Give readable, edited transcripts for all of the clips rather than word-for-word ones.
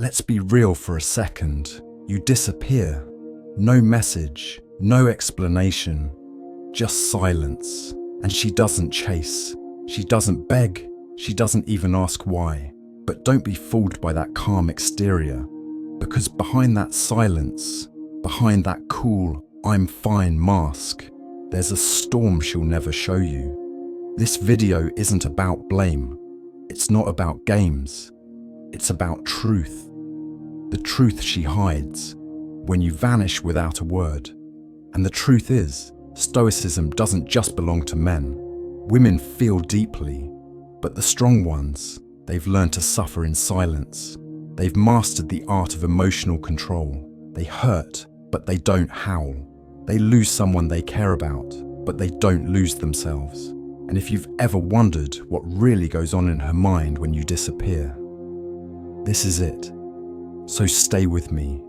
Let's be real for a second. You disappear. No message, no explanation, just silence. And she doesn't chase. She doesn't beg. She doesn't even ask why. But don't be fooled by that calm exterior, because behind that silence, behind that cool, I'm fine mask, there's a storm she'll never show you. This video isn't about blame. It's not about games. It's about truth. The truth she hides when you vanish without a word. And the truth is, Stoicism doesn't just belong to men. Women feel deeply, but the strong ones, they've learned to suffer in silence. They've mastered the art of emotional control. They hurt, but they don't howl. They lose someone they care about, but they don't lose themselves. And if you've ever wondered what really goes on in her mind when you disappear, this is it. So stay with me,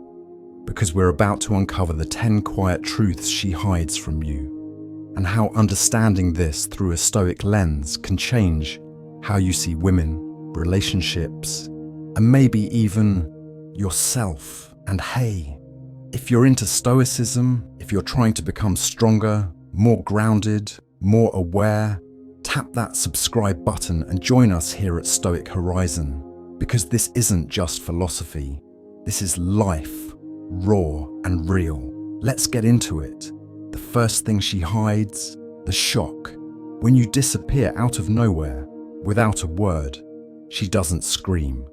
because we're about to uncover the 10 quiet truths she hides from you, and how understanding this through a Stoic lens can change how you see women, relationships, and maybe even yourself. And hey, if you're into Stoicism, if you're trying to become stronger, more grounded, more aware, tap that subscribe button and join us here at Stoic Horizon, because this isn't just philosophy. This is life, raw and real. Let's get into it. The first thing she hides, the shock. When you disappear out of nowhere, without a word, she doesn't scream.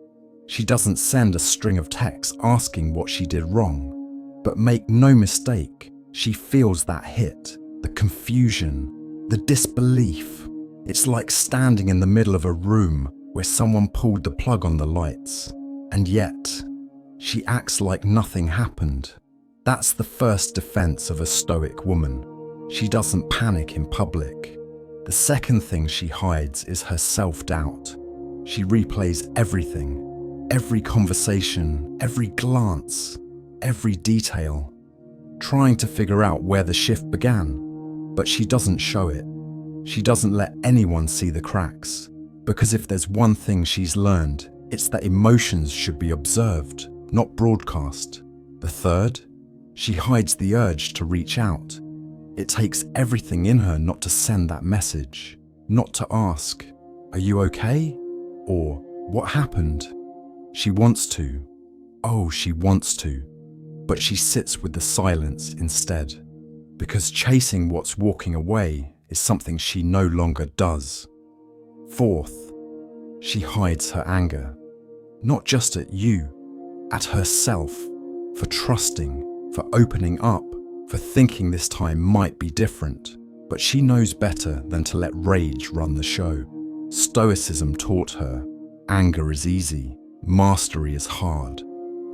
She doesn't send a string of texts asking what she did wrong. But make no mistake, she feels that hit, the confusion, the disbelief. It's like standing in the middle of a room where someone pulled the plug on the lights. And yet, she acts like nothing happened. That's the first defense of a Stoic woman. She doesn't panic in public. The second thing she hides is her self-doubt. She replays everything, every conversation, every glance, every detail, trying to figure out where the shift began. But she doesn't show it. She doesn't let anyone see the cracks. Because if there's one thing she's learned, it's that emotions should be observed, not broadcast. The third, she hides the urge to reach out. It takes everything in her not to send that message, not to ask, "Are you okay?" or "What happened?" She wants to. Oh, she wants to. But she sits with the silence instead. Because chasing what's walking away is something she no longer does. Fourth, she hides her anger. Not just at you, at herself, for trusting, for opening up, for thinking this time might be different. But she knows better than to let rage run the show. Stoicism taught her, anger is easy, mastery is hard.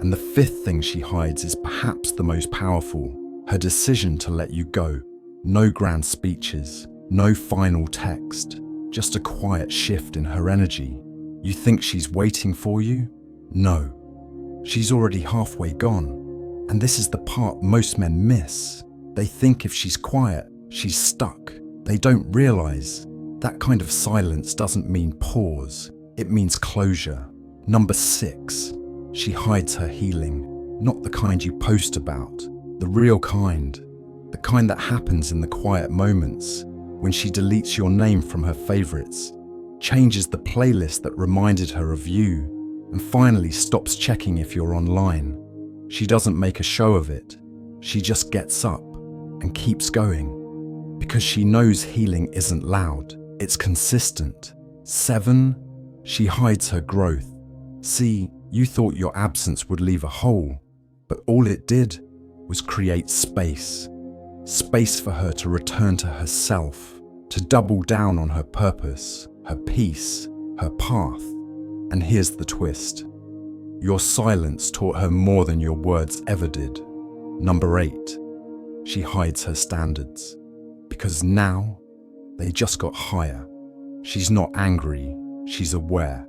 And the fifth thing she hides is perhaps the most powerful, her decision to let you go. No grand speeches, no final text, just a quiet shift in her energy. You think she's waiting for you? No. She's already halfway gone. And this is the part most men miss. They think if she's quiet, she's stuck. They don't realize that kind of silence doesn't mean pause. It means closure. Number 6, she hides her healing. Not the kind you post about, the real kind. The kind that happens in the quiet moments, when she deletes your name from her favorites, changes the playlist that reminded her of you, and finally stops checking if you're online. She doesn't make a show of it. She just gets up and keeps going. Because she knows healing isn't loud, it's consistent. 7, she hides her growth. See, you thought your absence would leave a hole, but all it did was create space. Space for her to return to herself, to double down on her purpose, her peace, her path. And here's the twist. Your silence taught her more than your words ever did. Number 8, she hides her standards. Because now, they just got higher. She's not angry, she's aware.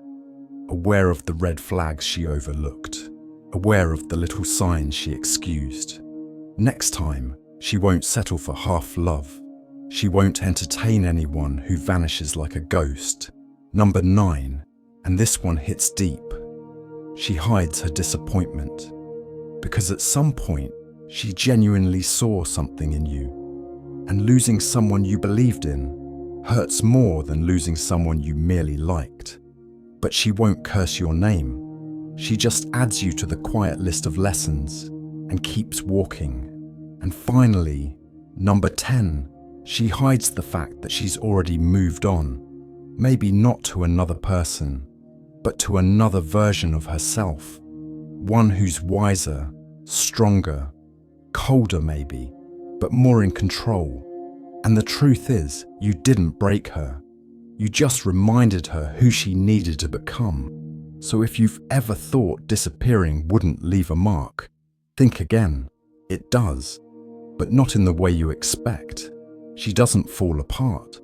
Aware of the red flags she overlooked. Aware of the little signs she excused. Next time, she won't settle for half love. She won't entertain anyone who vanishes like a ghost. Number 9, and this one hits deep. She hides her disappointment because at some point she genuinely saw something in you, and losing someone you believed in hurts more than losing someone you merely liked. But she won't curse your name. She just adds you to the quiet list of lessons and keeps walking. And finally, number 10, she hides the fact that she's already moved on. Maybe not to another person, but to another version of herself. One who's wiser, stronger, colder maybe, but more in control. And the truth is, you didn't break her. You just reminded her who she needed to become. So if you've ever thought disappearing wouldn't leave a mark, think again. It does, but not in the way you expect. She doesn't fall apart.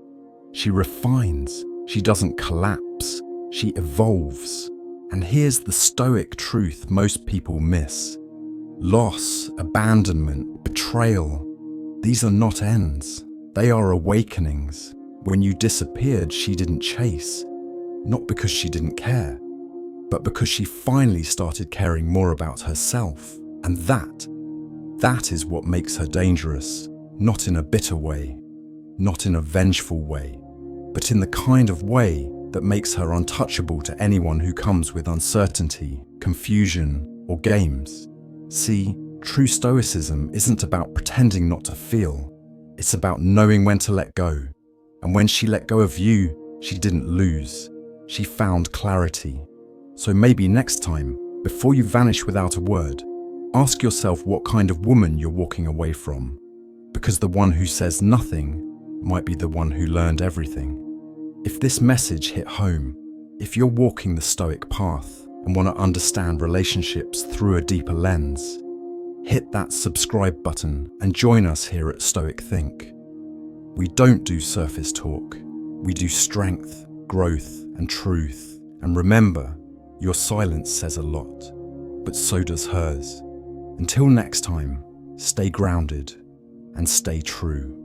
She refines. She doesn't collapse. She evolves. And here's the Stoic truth most people miss. Loss, abandonment, betrayal, these are not ends. They are awakenings. When you disappeared, she didn't chase. Not because she didn't care, but because she finally started caring more about herself. And that is what makes her dangerous. Not in a bitter way, not in a vengeful way, but in the kind of way that makes her untouchable to anyone who comes with uncertainty, confusion, or games. See, true Stoicism isn't about pretending not to feel. It's about knowing when to let go. And when she let go of you, she didn't lose. She found clarity. So maybe next time, before you vanish without a word, ask yourself what kind of woman you're walking away from. Because the one who says nothing might be the one who learned everything. If this message hit home, if you're walking the Stoic path and want to understand relationships through a deeper lens, hit that subscribe button and join us here at Stoic Think. We don't do surface talk. We do strength, growth, and truth. And remember, your silence says a lot, but so does hers. Until next time, stay grounded and stay true.